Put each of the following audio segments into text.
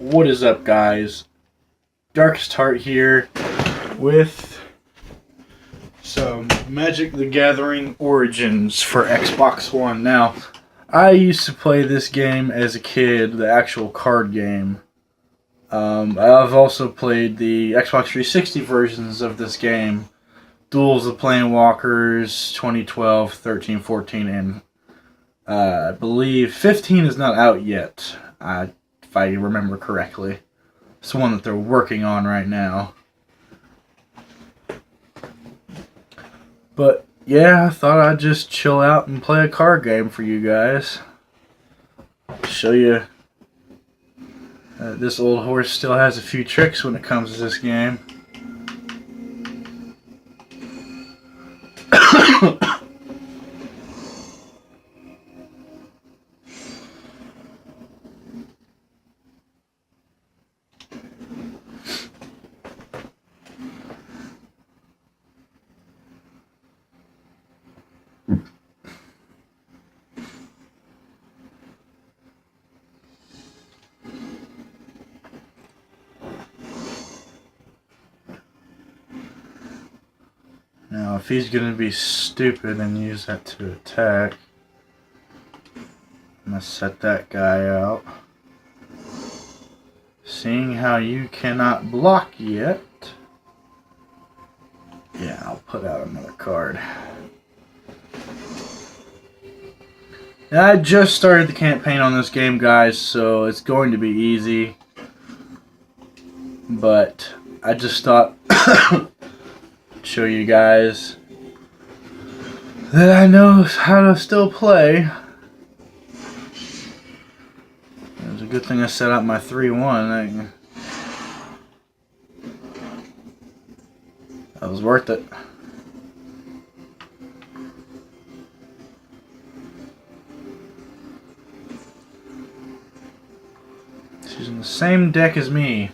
What is up, guys? Darkest Heart here with some Magic the Gathering Origins for Xbox One. Now, I used to play this game as a kid, the actual card game. I've also played the Xbox 360 versions of this game. Duels of Planewalkers 2012, 13, 14, and I believe 15 is not out yet. If I remember correctly. It's the one that they're working on right now. But yeah, I thought I'd just chill out and play a card game for you guys. Show you this old horse still has a few tricks when it comes to this game. Now, if he's going to be stupid and use that to attack, I'm going to set that guy out. Seeing how you cannot block yet, yeah, I'll put out another card. Now, I just started the campaign on this game, guys, so it's going to be easy. But I just thought show you guys that I know how to still play. It was a good thing I set out my 3-1. That was worth it. She's in the same deck as me.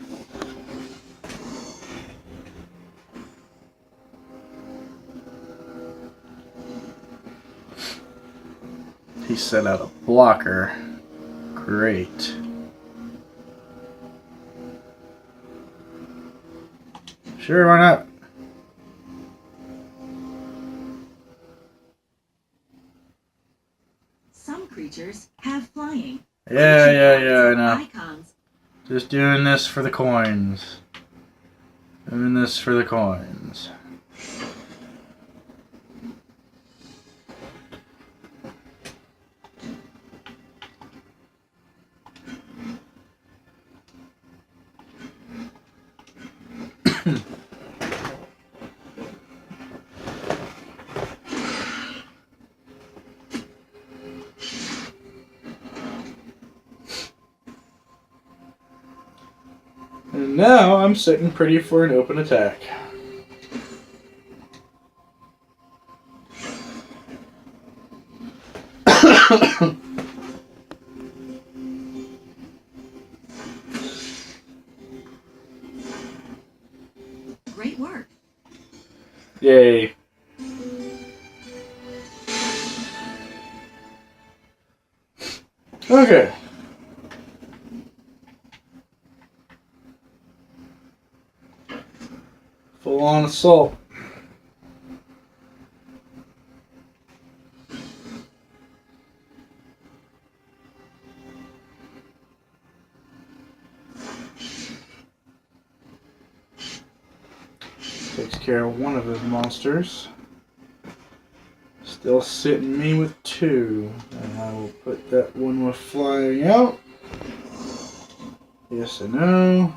He set out a blocker. Great. Sure, why not? Some creatures have flying. Yeah, I know. Icons. Just doing this for the coins. Doing this for the coins. And now I'm sitting pretty for an open attack. Great work. Yay. Okay. Full on assault. Takes care of one of his monsters. Still sitting me with two. And I will put that one with flying out. Yes and no.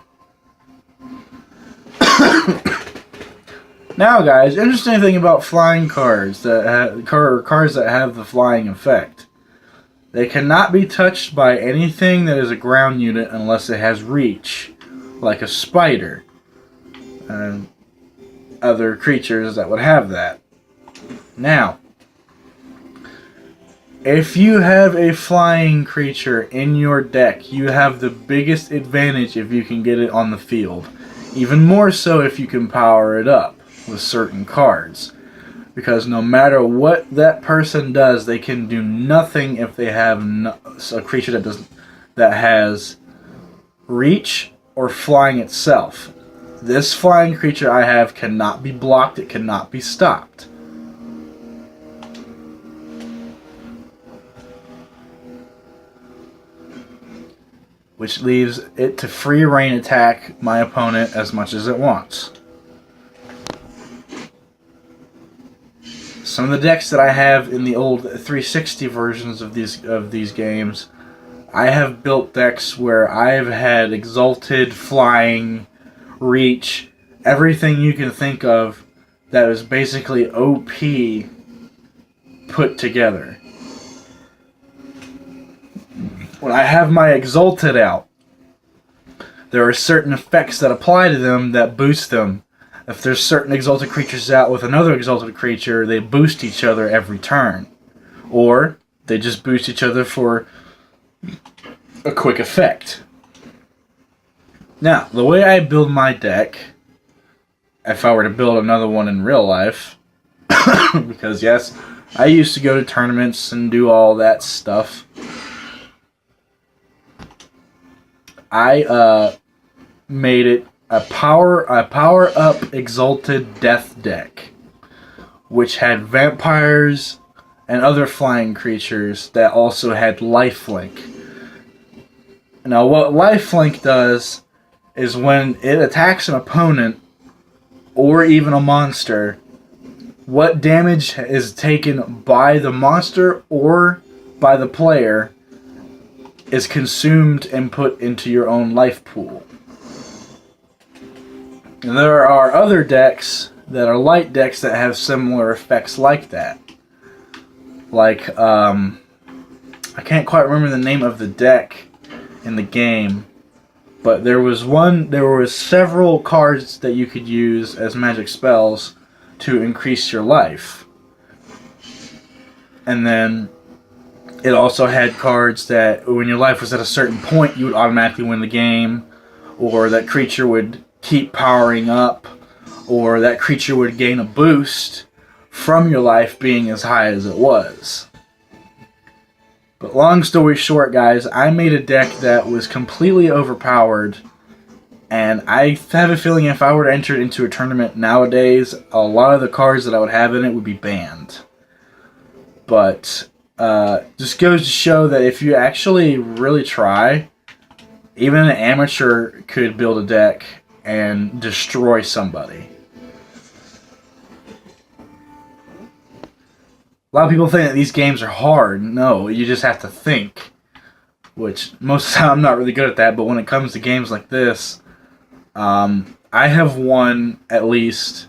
Now, guys, interesting thing about flying cards that cards that have the flying effect. They cannot be touched by anything that is a ground unit unless it has reach, like a spider and other creatures that would have that. Now, if you have a flying creature in your deck, you have the biggest advantage if you can get it on the field. Even more so if you can power it up with certain cards. Because no matter what that person does, they can do nothing if they have a creature that has reach, or flying itself. This flying creature I have cannot be blocked, it cannot be stopped. Which leaves it to free reign attack my opponent as much as it wants. Some of the decks that I have in the old 360 versions of these games, I have built decks where I have had Exalted, Flying, Reach, everything you can think of that is basically OP put together. When I have my Exalted out, there are certain effects that apply to them that boost them. If there's certain Exalted creatures out with another Exalted creature, they boost each other every turn. Or they just boost each other for a quick effect. Now, the way I build my deck, if I were to build another one in real life, because yes, I used to go to tournaments and do all that stuff. I made it a power up Exalted Death deck, which had vampires and other flying creatures that also had lifelink. Now, what lifelink does is when it attacks an opponent or even a monster, what damage is taken by the monster or by the player is consumed and put into your own life pool. And there are other decks that are light decks that have similar effects like that. Like, I can't quite remember the name of the deck in the game, but there was several cards that you could use as magic spells to increase your life. And then it also had cards that when your life was at a certain point, you would automatically win the game, or that creature would keep powering up, or that creature would gain a boost from your life being as high as it was. But long story short, guys, I made a deck that was completely overpowered, and I have a feeling if I were to enter it into a tournament nowadays, a lot of the cards that I would have in it would be banned. But just goes to show that if you actually really try, even an amateur could build a deck and destroy somebody. A lot of people think that these games are hard. No, you just have to think. Which, most of the time I'm not really good at that, but when it comes to games like this, I have won at least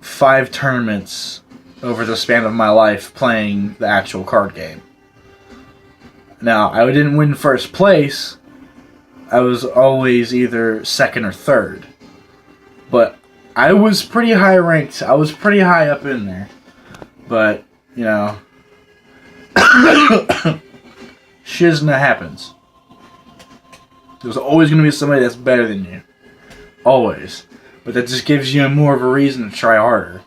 5 tournaments over the span of my life playing the actual card game. Now, I didn't win first place. I was always either second or third. But I was pretty high ranked. I was pretty high up in there. But, you know, shizna happens. There's always going to be somebody that's better than you. Always. But that just gives you more of a reason to try harder.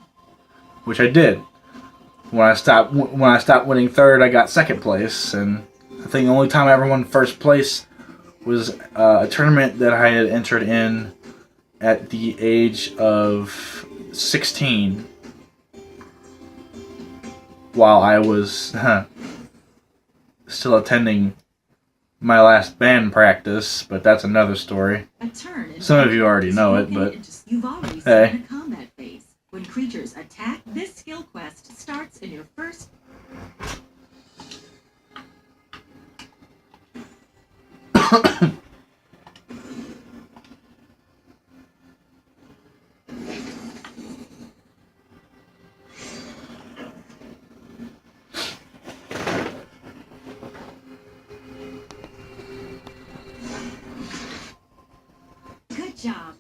Which I did. When I stopped winning third, I got second place. And I think the only time I ever won first place was a tournament that I had entered in at the age of 16. While I was still attending my last band practice, but that's another story. Some of you already know it, but you've already hey. seen a combat phase. When creatures attack, this skill quest starts in your first. Good job.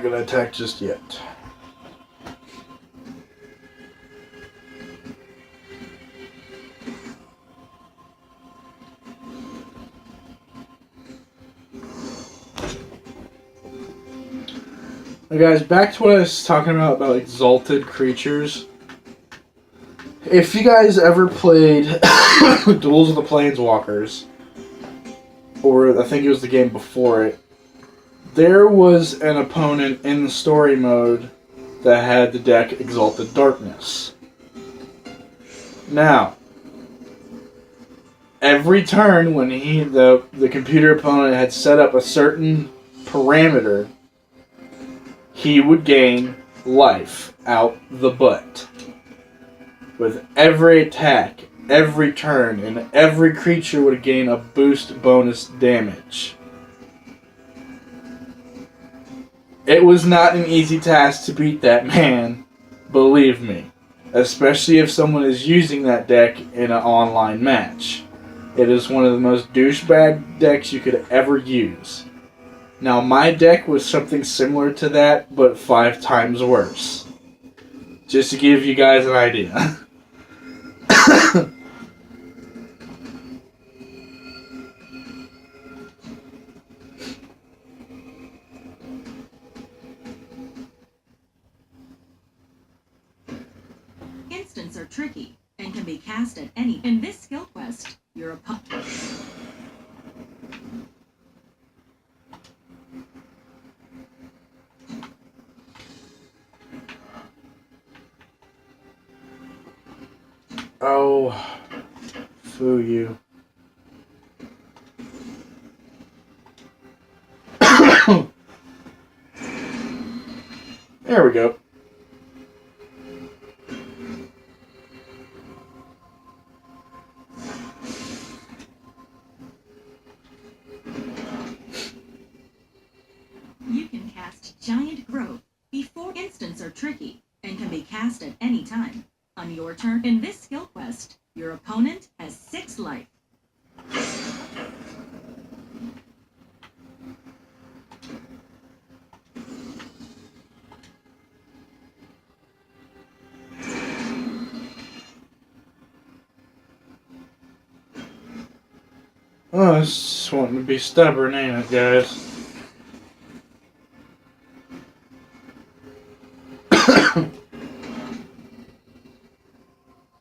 going to attack just yet. Now guys, back to what I was talking about exalted creatures. If you guys ever played Duels of the Planeswalkers, or I think it was the game before it, there was an opponent in the story mode that had the deck Exalted Darkness. Now, every turn when the computer opponent had set up a certain parameter, he would gain life out the butt. With every attack, every turn, and every creature would gain a boost bonus damage. It was not an easy task to beat that man, believe me. Especially if someone is using that deck in an online match. It is one of the most douchebag decks you could ever use. Now, my deck was something similar to that, but 5 times worse. Just to give you guys an idea. Instants are tricky and can be cast at any. In this skill quest, your opponent. Oh, foo you. There we go. You can cast Giant Growth before. Instants are tricky and can be cast at any time. On your turn, in this skill quest, your opponent has 6 life. Oh, it's just wanting to be stubborn, ain't it, guys?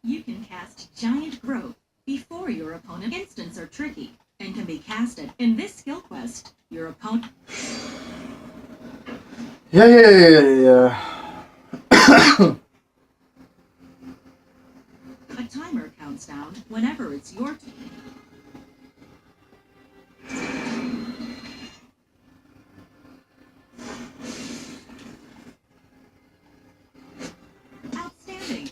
You can cast Giant Growth before your opponent. Instants are tricky and can be casted. In this skill quest, your opponent. Yeah. A timer counts down whenever it's your turn. Outstanding.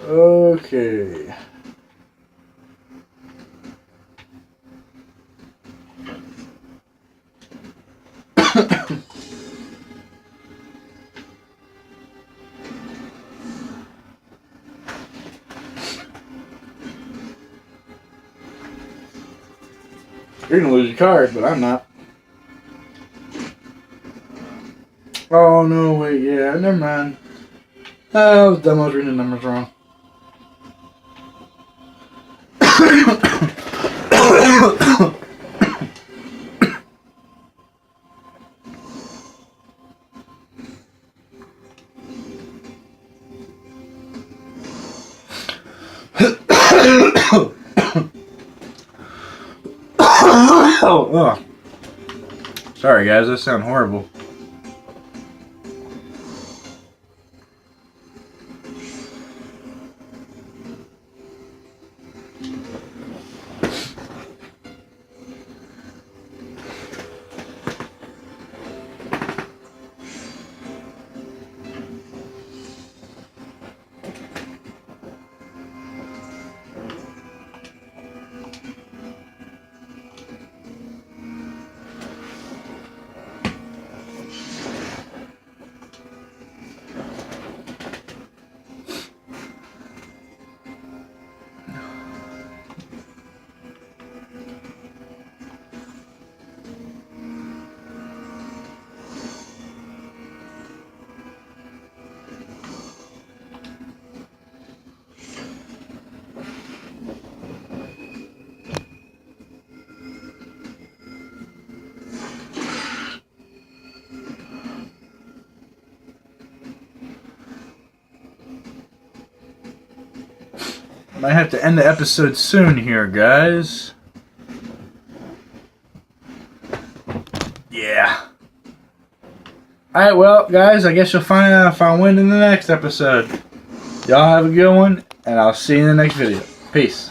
Okay. You're gonna lose your card, but I'm not. Oh, no, wait, yeah, never mind. I was dumb, I was reading the numbers wrong. Oh. Sorry, guys, that sound horrible. Might have to end the episode soon here, guys. Yeah. Alright, well, guys, I guess you'll find out if I win in the next episode. Y'all have a good one, and I'll see you in the next video. Peace.